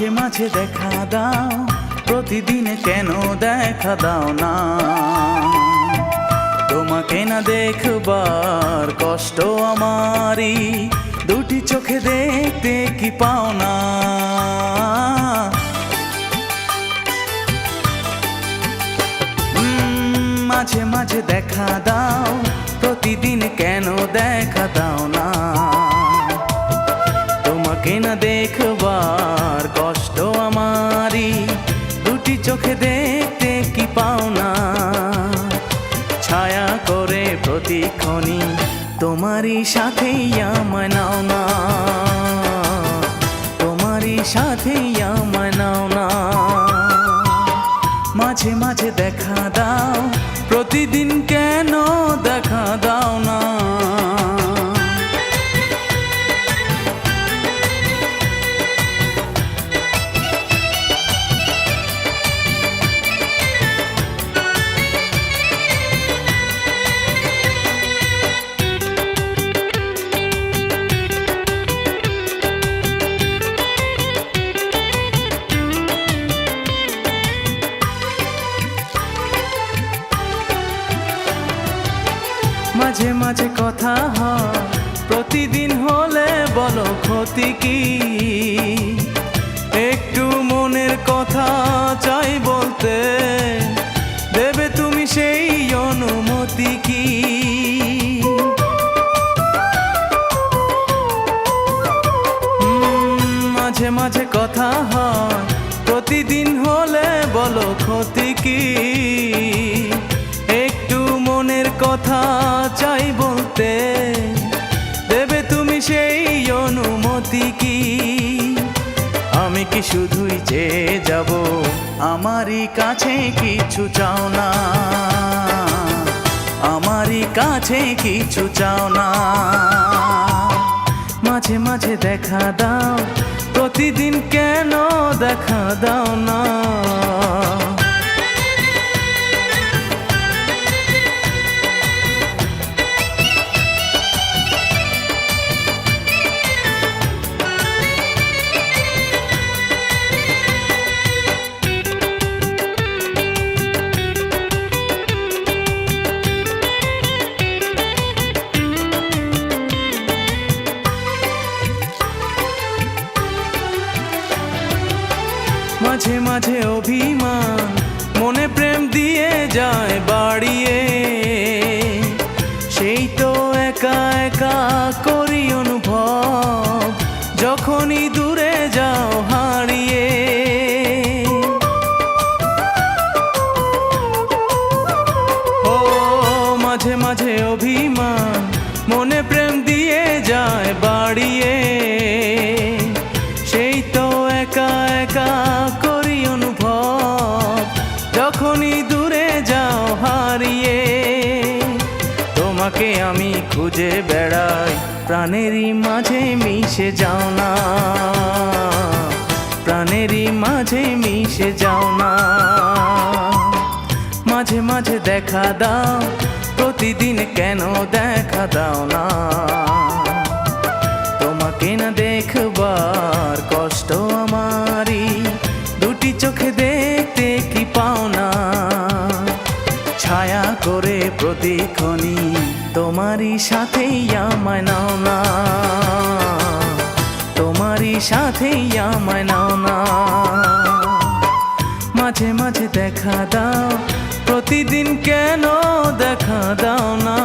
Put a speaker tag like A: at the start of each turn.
A: মাঝে মাঝে দেখা দাও, প্রতিদিন কেন দেখা দাও না? তোমাকে না দেখবার কষ্ট আমারই, দুটি চোখে দেখতে কি পাও না? মাঝে মাঝে দেখা দাও, প্রতিদিন কেন দেখা দাও না? তোমাকে না দেখবার কষ্ট আমারই, দুটি চোখে দেখতে কি পাও না? ছায়া করে প্রতিক্ষণই তোমারই সাথেই আমায় নাও না, তোমারই সাথেই আমায় নাও না। মাঝে মাঝে দেখা দাও, প্রতিদিন কেন দেখা দাও না? মাঝে মাঝে কথা হয়, প্রতিদিন হলে বলো ক্ষতি কি? একটু মনের কথা চাই বলতে, দেবে তুমি সেই অনুমতি কি? মাঝে মাঝে কথা হয়, প্রতিদিন হলে বলো ক্ষতি কি? একটু মনের কথা চাই বলতে, দেবে তুমি সেই অনুমতি কি? আমি কি শুধুই চেয়ে যাব, আমারই কাছে কিছু চাও না? আমারই কাছে কিছু চাও না? মাঝে মাঝে দেখা দাও, প্রতিদিন কেন দেখা দাও না? মাঝে মাঝে অভিমান মনে প্রেম দিয়ে যায় বাড়িয়ে, সেই তো একা একা করি অনুভব, যখনই দূরে যাও হারিয়ে। ও মাঝে মাঝে অভিমান মনে প্রেম দিয়ে যায় বাড়িয়ে, সেই তো একা একা করি অনুভব, যখনই দূরে যাও হারিয়ে। তোমাকে আমি খুঁজে বেড়াই, প্রাণেরই মাঝে মিশে যাও না, প্রাণেরই মাঝে মিশে যাও না। মাঝে মাঝে দেখা দাও, প্রতিদিন কেন দেখা দাও না? তোমাকে না দেখবার কষ্ট আমারই, দুটি চোখে দেখতে কি পাও না? ছায়া করে প্রতিক্ষণই তোমারই সাথেই আমায় নাও না, তোমারই সাথেই আমায় নাও না। মাঝে মাঝে দেখা দাও, প্রতিদিন কেন দেখা দাও না?